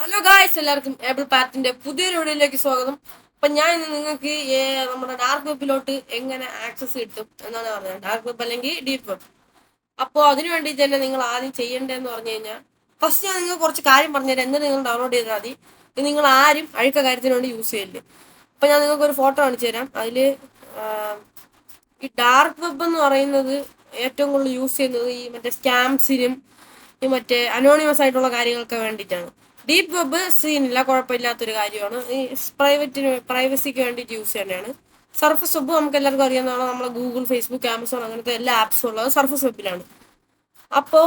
Hello guys, എല്ലാവർക്കും able പാറ്റിന്റെ പുതിയൊരു വീഡിയോയിലേക്ക് സ്വാഗതം. അപ്പൊ ഞാൻ ഇന്ന് നിങ്ങൾക്ക് നമ്മുടെ ഡാർക്ക് വെബിലോട്ട് എങ്ങനെ ആക്സസ് കിട്ടും എന്നാണ് പറഞ്ഞത്. ഡാർക്ക് വെബ് അല്ലെങ്കിൽ ഡീപ്പ് വെബ്. അപ്പോൾ അതിനു വേണ്ടിയിട്ട് തന്നെ നിങ്ങൾ ആദ്യം ചെയ്യേണ്ടതെന്ന് പറഞ്ഞു കഴിഞ്ഞാൽ, ഫസ്റ്റ് ഞാൻ നിങ്ങൾക്ക് കുറച്ച് കാര്യം പറഞ്ഞുതരാം. എന്നിട്ട് നിങ്ങൾ ഡൗൺലോഡ് ചെയ്താൽ മതി. ഇത് നിങ്ങൾ ആരും അഴുക്ക കാര്യത്തിന് വേണ്ടി യൂസ് ചെയ്യില്ലേ. അപ്പൊ ഞാൻ നിങ്ങൾക്ക് ഒരു ഫോട്ടോ കാണിച്ചു തരാം. അതില് ഈ ഡാർക്ക് വെബ് എന്ന് പറയുന്നത് ഏറ്റവും കൂടുതൽ യൂസ് ചെയ്യുന്നത് ഈ മറ്റേ സ്കാംസിനും ഈ മറ്റേ അനോണിമസ് ആയിട്ടുള്ള കാര്യങ്ങൾക്ക് വേണ്ടിയിട്ടാണ്. ഡീപ്പ് വെബ് സീനില്ല, കുഴപ്പമില്ലാത്തൊരു കാര്യമാണ്. ഈ പ്രൈവസിക്ക് വേണ്ടിയിട്ട് യൂസ് ചെയ്യുന്നതാണ്. സർഫസ് വെബ് നമുക്ക് എല്ലാവർക്കും അറിയാവുന്നതാണ്. നമ്മളെ ഗൂഗിൾ, ഫേസ്ബുക്ക്, ആമസോൺ അങ്ങനത്തെ എല്ലാ ആപ്സും ഉള്ളത് സർഫസ് വെബിലാണ്. അപ്പോൾ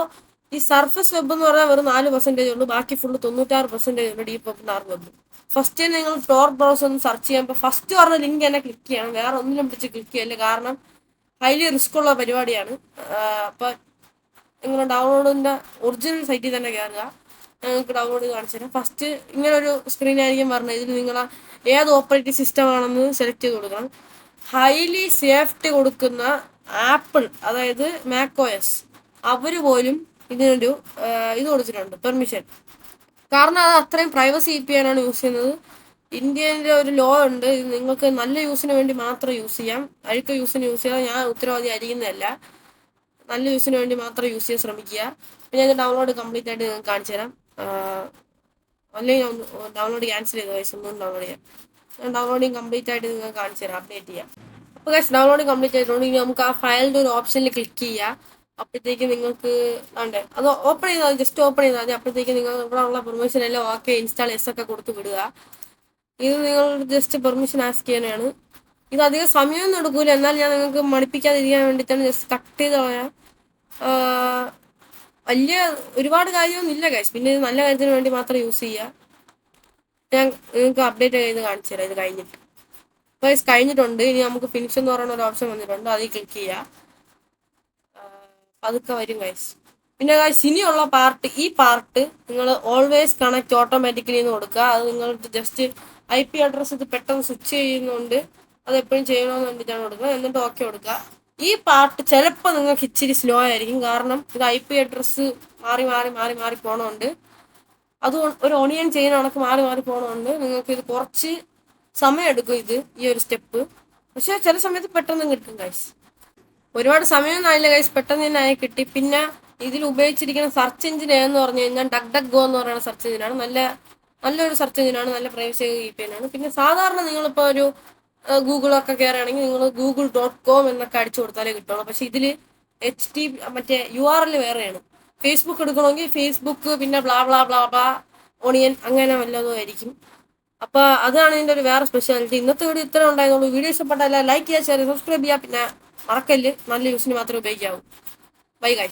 ഈ സർഫസ് വെബ് എന്ന് പറഞ്ഞാൽ വെറും 4% ഉള്ളൂ. ബാക്കി ഫുള്ള് 96% ഉണ്ട് deep web, dark web. First നിങ്ങൾ ടോർ ബ്രൗസർ ഒന്ന് സെർച്ച് ചെയ്യുമ്പോൾ ഫസ്റ്റ് പറഞ്ഞ ലിങ്ക് തന്നെ ക്ലിക്ക് ചെയ്യണം. വേറെ ഒന്നിനും പിടിച്ച് ക്ലിക്ക് ചെയ്യല്ലേ, കാരണം ഹൈലി റിസ്ക് ഉള്ള പരിപാടിയാണ്. അപ്പൊ നിങ്ങൾ ഡൗൺലോഡിന്റെ ഒറിജിനൽ സൈറ്റിൽ തന്നെ കയറുക. നിങ്ങൾക്ക് ഡൗൺലോഡ് കാണിച്ചു തരാം. ഫസ്റ്റ് ഇങ്ങനെ ഒരു സ്ക്രീൻ ആയിരിക്കും പറഞ്ഞത്. ഇതിൽ നിങ്ങൾ ഏത് ഓപ്പറേറ്റിംഗ് സിസ്റ്റം ആണെന്ന് സെലക്ട് ചെയ്ത് കൊടുക്കണം. ഹൈലി സേഫ്റ്റി കൊടുക്കുന്ന ആപ്പിൾ, അതായത് മാക്OS, അവർ പോലും ഇതിനൊരു ഇത് കൊടുത്തിട്ടുണ്ട്, പെർമിഷൻ. കാരണം അത് അത്രയും പ്രൈവസി കീപ്പ് ചെയ്യാനാണ് യൂസ് ചെയ്യുന്നത്. ഇന്ത്യൻ്റെ ഒരു ലോ ഉണ്ട്, ഇത് നിങ്ങൾക്ക് നല്ല യൂസിന് വേണ്ടി മാത്രം യൂസ് ചെയ്യാം. അഴുക്ക യൂസിന് യൂസ് ചെയ്യാം. ഞാൻ ഉത്തരവാദി ആയിരിക്കുന്നതല്ല. നല്ല യൂസിന് വേണ്ടി മാത്രം യൂസ് ചെയ്യാൻ ശ്രമിക്കുക. പിന്നെ ഞാൻ ഡൗൺലോഡ് കംപ്ലീറ്റ് ആയിട്ട് നിങ്ങൾക്ക് കാണിച്ചു തരാം. അല്ലെങ്കിൽ ഡൗൺലോഡ് ക്യാൻസൽ ചെയ്ത വയസ്സ് ഒന്നും ഡൗൺലോഡ് ചെയ്യാം. ഞാൻ ഡൗൺലോഡിങ് കംപ്ലീറ്റ് ആയിട്ട് നിങ്ങൾക്ക് കാണിച്ചു തരാം, അപ്ഡേറ്റ് ചെയ്യാം. അപ്പോൾ ഗൈസ്, ഡൗൺലോഡിങ് കംപ്ലീറ്റ് ആയിട്ടുണ്ട്. ഇനി നമുക്ക് ആ ഫയലിൻ്റെ ഒരു ഓപ്ഷനിൽ ക്ലിക്ക് ചെയ്യുക. അപ്പോഴത്തേക്ക് നിങ്ങൾക്ക് അത് ഓപ്പൺ ചെയ്താൽ, ജസ്റ്റ് ഓപ്പൺ ചെയ്താൽ മതി. അപ്പോഴത്തേക്ക് നിങ്ങൾ ഇവിടെ ഉള്ള പെർമിഷൻ എല്ലാം ഓക്കെ, ഇൻസ്റ്റാൾ എസ് ഒക്കെ കൊടുത്ത് വിടുക. ഇത് നിങ്ങൾ ജസ്റ്റ് പെർമിഷൻ ആസ്ക് ചെയ്യാനാണ്. ഇത് അധികം സമയമൊന്നും എടുക്കൂല. എന്നാൽ ഞാൻ നിങ്ങൾക്ക് മടുപ്പിക്കാതിരിക്കാൻ വേണ്ടിയിട്ടാണ് ജസ്റ്റ് കട്ട് ചെയ്ത് കളയാം. വലിയ ഒരുപാട് കാര്യമൊന്നും ഇല്ല ഗൈസ്. പിന്നെ ഇത് നല്ല കാര്യത്തിന് വേണ്ടി മാത്രം യൂസ് ചെയ്യുക. ഞാൻ നിങ്ങൾക്ക് അപ്ഡേറ്റ് ചെയ്ത് കാണിച്ചു തരാം ഇത് കഴിഞ്ഞിട്ട്. ഗൈസ്, കഴിഞ്ഞിട്ടുണ്ട്. ഇനി നമുക്ക് ഫിനിഷ് എന്ന് പറയുന്ന ഒരു ഓപ്ഷൻ വന്നിട്ടുണ്ട്, അതിൽ ക്ലിക്ക് ചെയ്യുക. അതൊക്കെ വരും ഗൈസ്. പിന്നെ ഗൈസ്, ഇനിയുള്ള പാർട്ട്, ഈ പാർട്ട് നിങ്ങൾ ഓൾവേസ് കണക്ട് ഓട്ടോമാറ്റിക്കലി എന്ന് കൊടുക്കുക. അത് നിങ്ങൾ ജസ്റ്റ് IP അഡ്രസ്സ് ഇത് പെട്ടെന്ന് സ്വിച്ച് ചെയ്യുന്നുണ്ട്, അത് എപ്പോഴും ചെയ്യണമെന്ന് വേണ്ടിയിട്ടാണ് കൊടുക്കുക. എന്നിട്ട് ഓക്കെ കൊടുക്കുക. ഈ പാർട്ട് ചിലപ്പോൾ നിങ്ങൾക്ക് ഇച്ചിരി സ്ലോ ആയിരിക്കും, കാരണം ഇത് IP അഡ്രസ്സ് മാറി മാറി മാറി മാറി പോകണമുണ്ട്. അത് ഒരു ഓണിയൻ ചെയിൻ കണക്ക് മാറി മാറി പോകണമുണ്ട്. നിങ്ങൾക്ക് ഇത് കുറച്ച് സമയം എടുക്കും, ഈ ഒരു സ്റ്റെപ്പ്. പക്ഷെ ചില സമയത്ത് പെട്ടെന്ന് കിട്ടും ഗൈസ്. ഒരുപാട് സമയമൊന്നും ആയില്ല ഗൈസ്, പെട്ടെന്ന് തന്നെ ആയി കിട്ടി. പിന്നെ ഇതിൽ ഉപയോഗിച്ചിരിക്കുന്ന സെർച്ച് എഞ്ചിൻ ഏതെന്ന് പറഞ്ഞു കഴിഞ്ഞാൽ DuckDuckGo എന്ന് പറയുന്ന സെർച്ച് എഞ്ചിനാണ്. നല്ലൊരു സെർച്ച് എഞ്ചിനാണ്, നല്ല പ്രൈവസി കീപ്പ് ചെയ്യാനാണ്. പിന്നെ സാധാരണ നിങ്ങളിപ്പോൾ ഒരു ഗൂഗിളൊക്കെ കയറുകയാണെങ്കിൽ നിങ്ങൾ google.com എന്നൊക്കെ അടിച്ചു കൊടുത്താലേ കിട്ടുള്ളൂ. പക്ഷെ ഇതിൽ മറ്റേ URL വേറെയാണ്. ഫേസ്ബുക്ക് എടുക്കണമെങ്കിൽ ഫേസ്ബുക്ക്, പിന്നെ blah blah blah blah onion അങ്ങനെ വല്ലതും ആയിരിക്കും. അപ്പോൾ അതാണ് ഇതിൻ്റെ ഒരു വേറെ സ്പെഷ്യാലിറ്റി. ഇന്നത്തെ വീഡിയോ ഇത്ര ഉണ്ടായിരുന്നുള്ളൂ. വീഡിയോ ഇഷ്ടപ്പെട്ടാൽ ലൈക്ക് ചെയ്യുക, ഷെയർ, സബ്സ്ക്രൈബ് ചെയ്യുക. പിന്നെ മറക്കല്ല്, നല്ല യൂസിന് മാത്രമേ ഉപയോഗിക്കാവൂ. Bye guys.